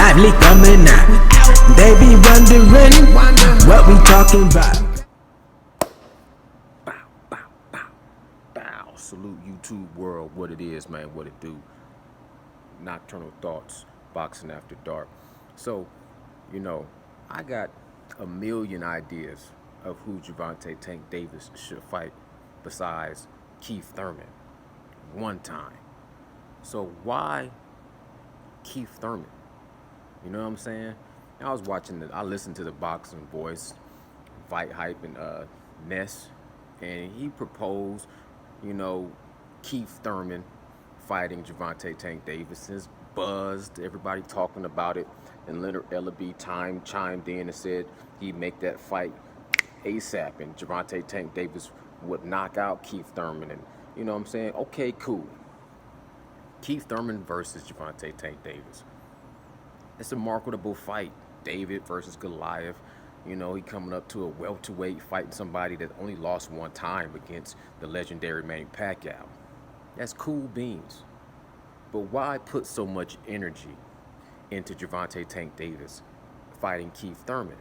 lively coming out. They be wondering what we talking about. Bow, bow, bow, bow. Salute YouTube world, what it is, man, what it do. Nocturnal Thoughts, Boxing After Dark. So, I got a million ideas of who Gervonta Tank Davis should fight besides Kieth Thurman one time. So why Kieth Thurman? You know what I'm saying? I listened to the Boxing Voice, Fight Hype, and Ness, and he proposed, Kieth Thurman fighting Gervonta Tank Davis. It's buzzed, everybody talking about it, and Leonard Ellaby chimed in and said he'd make that fight ASAP, and Gervonta Tank Davis would knock out Kieth Thurman, and you know what I'm saying? Okay, cool. Kieth Thurman versus Gervonta Tank Davis. It's a marketable fight. David versus Goliath. He coming up to a welterweight fighting somebody that only lost one time against the legendary Manny Pacquiao. That's cool beans. But why put so much energy into Gervonta Tank Davis fighting Kieth Thurman?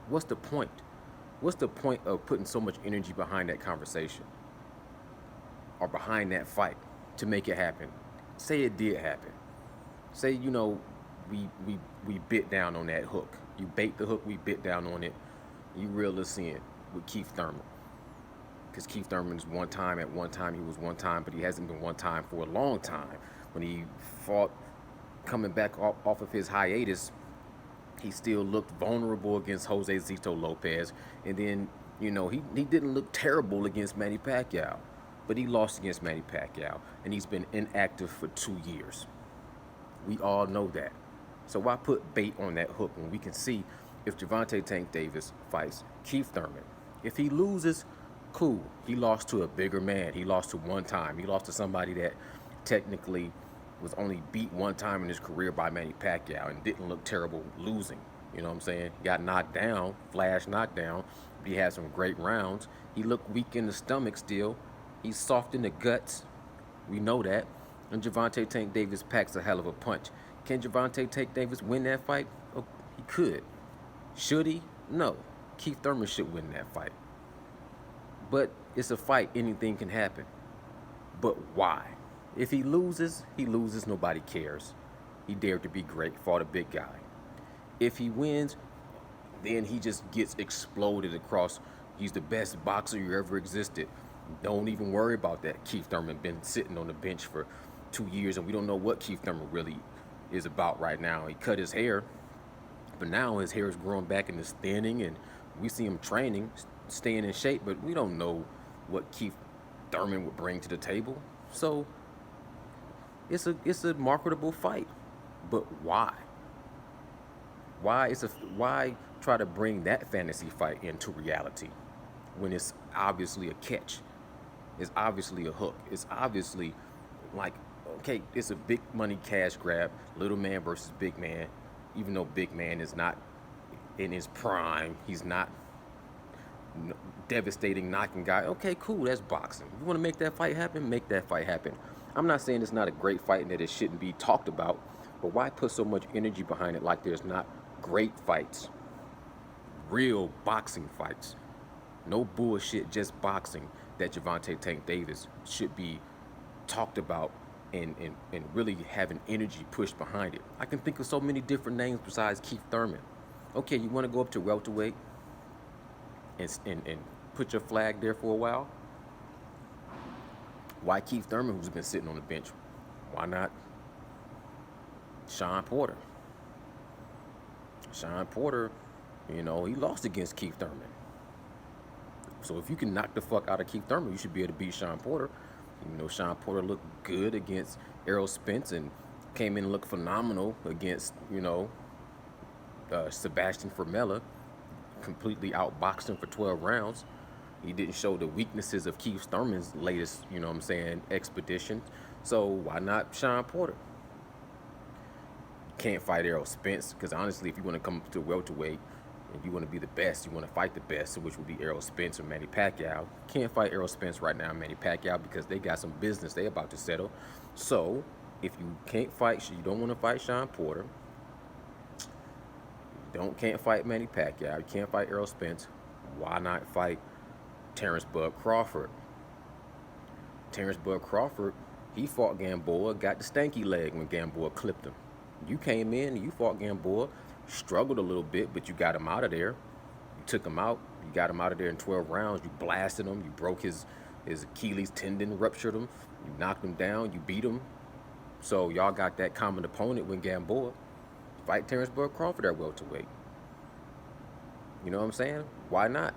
What's the point? What's the point of putting so much energy behind that conversation or behind that fight to make it happen? Say it did happen. Say, we bit down on that hook. You bait the hook, we bit down on it. You reel us in with Kieth Thurman. Because Kieth Thurman's one time, he was one time, but he hasn't been one time for a long time. When he fought, coming back off of his hiatus, he still looked vulnerable against Jose Zito Lopez. And then, he didn't look terrible against Manny Pacquiao. But he lost against Manny Pacquiao, and he's been inactive for 2 years. We all know that. So why put bait on that hook when we can see if Gervonta Tank Davis fights Kieth Thurman? If he loses, cool. He lost to a bigger man. He lost to one time. He lost to somebody that technically was only beat one time in his career by Manny Pacquiao and didn't look terrible losing. You know what I'm saying? He got knocked down, flash knockdown. He had some great rounds. He looked weak in the stomach still. He's soft in the guts. We know that. And Gervonta Tank Davis packs a hell of a punch. Can Gervonta Tank Davis win that fight? Oh, he could. Should he? No. Kieth Thurman should win that fight. But it's a fight. Anything can happen. But why? If he loses, nobody cares. He dared to be great, fought a big guy. If he wins, then he just gets exploded across. He's the best boxer who ever existed. Don't even worry about that. Kieth Thurman been sitting on the bench for 2 years, and we don't know what Kieth Thurman really is about right now. He cut his hair, but now his hair is growing back and it's thinning, and we see him training, staying in shape, but we don't know what Kieth Thurman would bring to the table. So it's a marketable fight, but why? Why try to bring that fantasy fight into reality when it's obviously a catch? It's obviously a hook. It's obviously like, okay, it's a big money cash grab, little man versus big man. Even though big man is not in his prime, he's not devastating knocking guy. Okay, cool, that's boxing. You want to make that fight happen? Make that fight happen. I'm not saying it's not a great fight and that it shouldn't be talked about, but why put so much energy behind it like there's not great fights, real boxing fights? No bullshit, just boxing that Gervonta Tank Davis should be talked about and really having energy pushed behind it. I can think of so many different names besides Kieth Thurman. Okay, you want to go up to welterweight and put your flag there for a while? Why Kieth Thurman, who's been sitting on the bench? Why not Shawn Porter? Shawn Porter, he lost against Kieth Thurman. So if you can knock the fuck out of Kieth Thurman, you should be able to beat Shawn Porter. Shawn Porter looked good against Errol Spence and came in and looked phenomenal against, Sebastian Formella. Completely outboxed him for 12 rounds. He didn't show the weaknesses of Kieth Thurman's latest, expedition. So why not Shawn Porter? Can't fight Errol Spence, because honestly, if you want to come up to welterweight and you want to be the best, you want to fight the best, which would be Errol Spence or Manny Pacquiao. Can't fight Errol Spence right now, Manny Pacquiao, because they got some business they about to settle. So if you can't fight, you don't want to fight Shawn Porter, Can't fight Manny Pacquiao. You can't fight Errol Spence. Why not fight Terrence Bud Crawford? Terrence Bud Crawford, he fought Gamboa, got the stanky leg when Gamboa clipped him. You came in and you fought Gamboa, struggled a little bit, but you got him out of there. You took him out. You got him out of there in 12 rounds. You blasted him. You broke his Achilles tendon, ruptured him. You knocked him down. You beat him. So y'all got that common opponent when Gamboa. Fight Terrence Bud Crawford at welterweight. You know what I'm saying? Why not?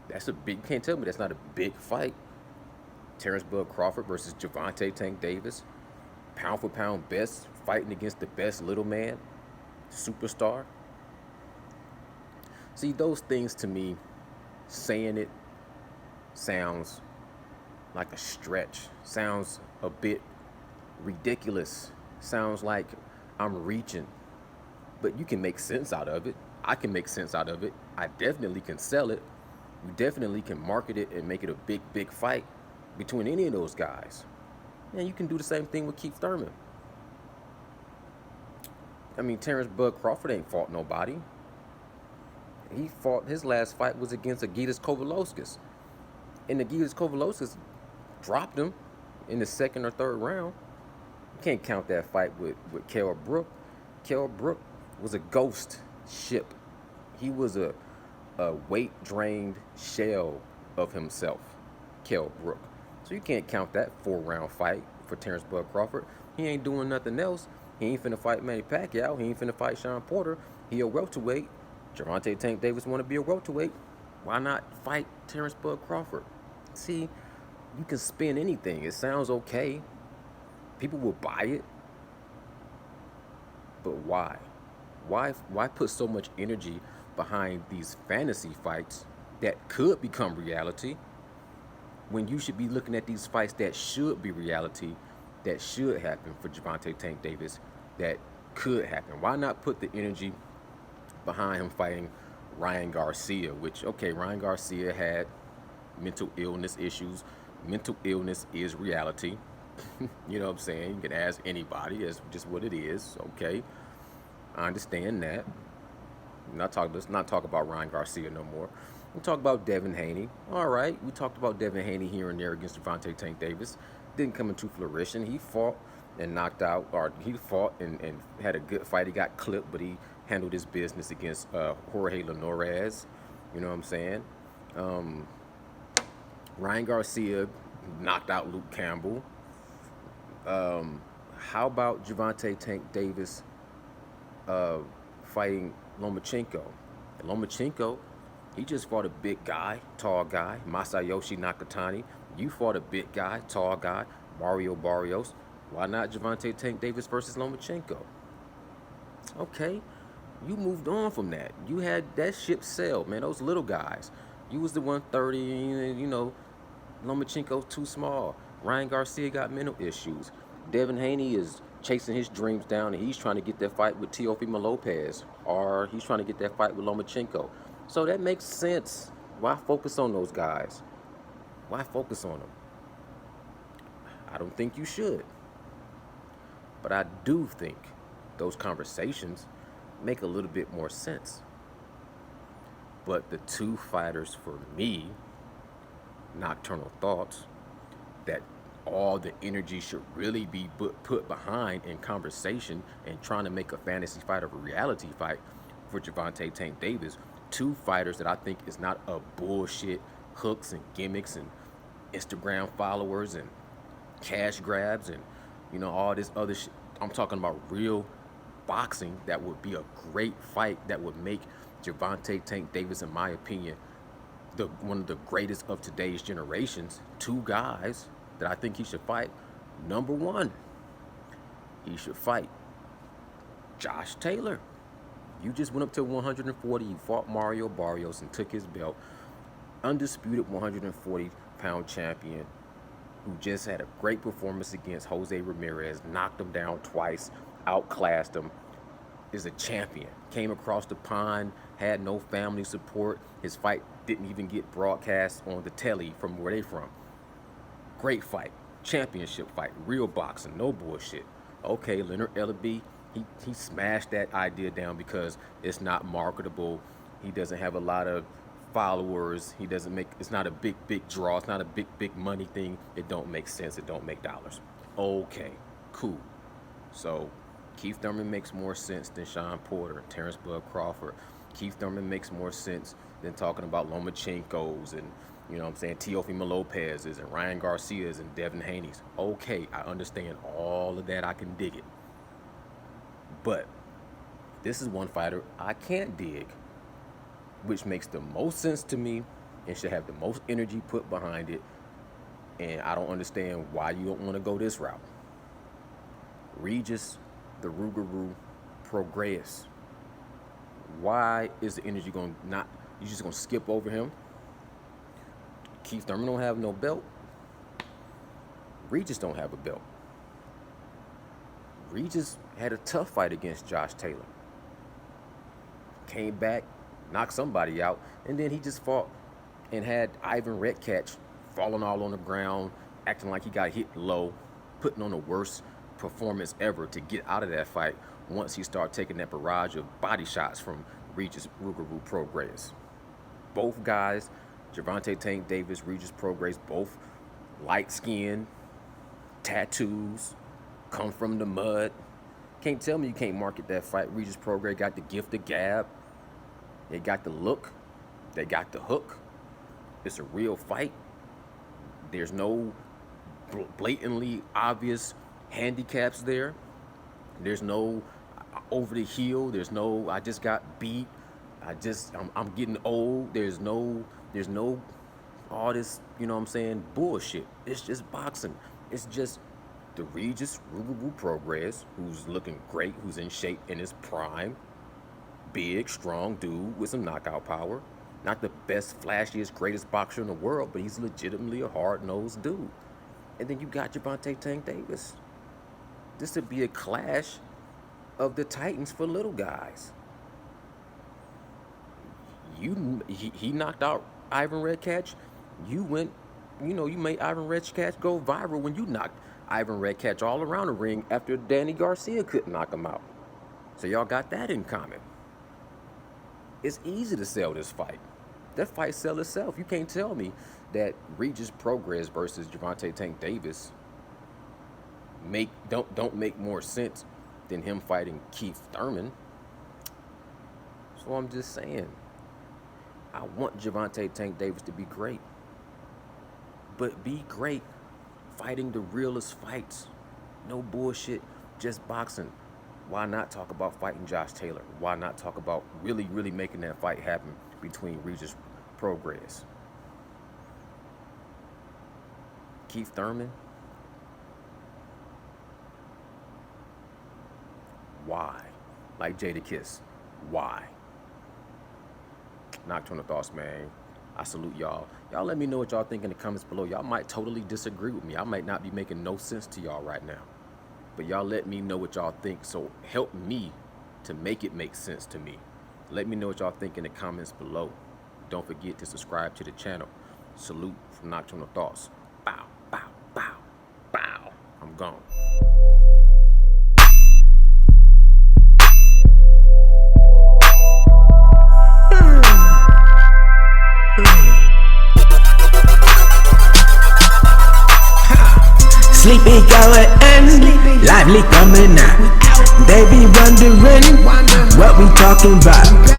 That's a big. You can't tell me that's not a big fight. Terrence Bud Crawford versus Gervonta Tank Davis, pound for pound best, fighting against the best little man, superstar. See, those things to me, saying it sounds like a stretch, sounds a bit ridiculous, sounds like I'm reaching, but you can make sense out of it. I can make sense out of it. I definitely can sell it. You definitely can market it and make it a big, big fight between any of those guys. And you can do the same thing with Kieth Thurman. I mean, Terrence Bud Crawford ain't fought nobody. His last fight was against Agitas Kovalevskis. And Agitas Kovalevskis dropped him in the second or third round. You can't count that fight with Kell Brook. Kell Brook was a ghost ship. He was a weight-drained shell of himself, Kell Brook. So you can't count that 4-round fight for Terrence Bud Crawford. He ain't doing nothing else. He ain't finna fight Manny Pacquiao. He ain't finna fight Sean Porter. He a welterweight. Gervonta Tank Davis want to be a welterweight. Why not fight Terrence Bud Crawford? See, you can spin anything. It sounds okay. People will buy it. But why? Why put so much energy behind these fantasy fights that could become reality when you should be looking at these fights that should be reality, that should happen for Gervonta Tank Davis, that could happen? Why not put the energy behind him fighting Ryan Garcia, which, okay, Ryan Garcia had mental illness issues. Mental illness is reality. You know what I'm saying? You can ask anybody. It's just what it is. Okay, I understand that. Let's not talk about Ryan Garcia no more. We'll talk about Devin Haney. All right, we talked about Devin Haney here and there against Gervonta Tank Davis. Didn't come into fruition. He fought and knocked out, or he fought and had a good fight. He got clipped, but he handled his business against Jorge Linares. You know what I'm saying? Ryan Garcia knocked out Luke Campbell. How about Gervonta Tank Davis fighting Lomachenko? And Lomachenko, he just fought a big guy, tall guy, Masayoshi Nakatani. You fought a big guy, tall guy, Mario Barrios. Why not Gervonta Tank Davis versus Lomachenko? Okay, you moved on from that. You had that ship sailed, man. Those little guys. You was the 130, you know, Lomachenko's too small. Ryan Garcia got mental issues. Devin Haney is chasing his dreams down, and he's trying to get that fight with Teofimo Lopez, or he's trying to get that fight with Lomachenko. So that makes sense. Why focus on those guys? Why focus on them? I don't think you should. But I do think those conversations make a little bit more sense. But the two fighters for me, Nocturnal Thoughts, that all the energy should really be put behind in conversation and trying to make a fantasy fight of a reality fight for Gervonta Tank Davis. Two fighters that I think is not a bullshit hooks and gimmicks and Instagram followers and cash grabs and, you know, all this other shit. I'm talking about real boxing that would be a great fight that would make Gervonta Tank Davis, in my opinion, one of the greatest of today's generations. Two guys that I think he should fight. Number one, he should fight Josh Taylor. You just went up to 140. You fought Mario Barrios and took his belt. Undisputed 140-pound champion who just had a great performance against Jose Ramirez, knocked him down twice, outclassed him, is a champion. Came across the pond, had no family support. His fight didn't even get broadcast on the telly from where they from. Great fight, championship fight, real boxing, no bullshit. Okay, Leonard Ellaby, He smashed that idea down because it's not marketable. He doesn't have a lot of followers. He doesn't make, it's not a big draw. It's not a big money thing. It don't make sense. It don't make dollars. Okay, cool. So Kieth Thurman makes more sense than Sean Porter, Terrence Bud Crawford. Kieth Thurman makes more sense than talking about Lomachenko's and, you know what I'm saying, Teofimo Lopez's and Ryan Garcia's and Devin Haney's. Okay, I understand all of that. I can dig it. But this is one fighter I can't dig, which makes the most sense to me and should have the most energy put behind it. And I don't understand why you don't want to go this route. Regis the Rougarou Prograis. Why is the energy going to not, you just going to skip over him? Kieth Thurman don't have no belt. Regis don't have a belt. Regis had a tough fight against Josh Taylor. Came back, knocked somebody out, and then he just fought and had Ivan Redkach falling all on the ground, acting like he got hit low, putting on the worst performance ever to get out of that fight once he started taking that barrage of body shots from Regis Rougarou Prograis. Both guys, Gervonta Tank Davis, Regis Prograis, both light-skinned, tattoos, come from the mud. Can't tell me you can't market that fight. Regis Prograis got the gift of gab. They got the look. They got the hook. It's a real fight. There's no blatantly obvious handicaps there. There's no over the heel. There's no I just got beat. I'm getting old. There's no all this, you know what I'm saying, bullshit. It's just boxing. It's just the Regis Rougarou Prograis, who's looking great, who's in shape in his prime. Big, strong dude with some knockout power. Not the best, flashiest, greatest boxer in the world, but he's legitimately a hard-nosed dude. And then you got Gervonta Tank Davis. This would be a clash of the titans for little guys. He knocked out Ivan Redkach. You went, you made Ivan Redkach go viral when you knocked Ivan Redkach all around the ring after Danny Garcia couldn't knock him out. So y'all got that in common. It's easy to sell this fight. That fight sell itself. You can't tell me that Regis Prograis versus Gervonta Tank Davis don't make more sense than him fighting Kieth Thurman. So I'm just saying, I want Gervonta Tank Davis to be great. But be great fighting the realest fights. No bullshit, just boxing. Why not talk about fighting Josh Taylor? Why not talk about really making that fight happen between Regis Prograis? Kieth Thurman? Why? Like Jadakiss, why? Nocturnal Thoughts, man. I salute y'all. Y'all let me know what y'all think in the comments below. Y'all might totally disagree with me. I might not be making no sense to y'all right now. But y'all let me know what y'all think. So help me to make it make sense to me. Let me know what y'all think in the comments below. Don't forget to subscribe to the channel. Salute from Nocturnal Thoughts. Bow, bow, bow, bow. I'm gone. Sleepy going in, lively coming out. They be wondering what we talking about.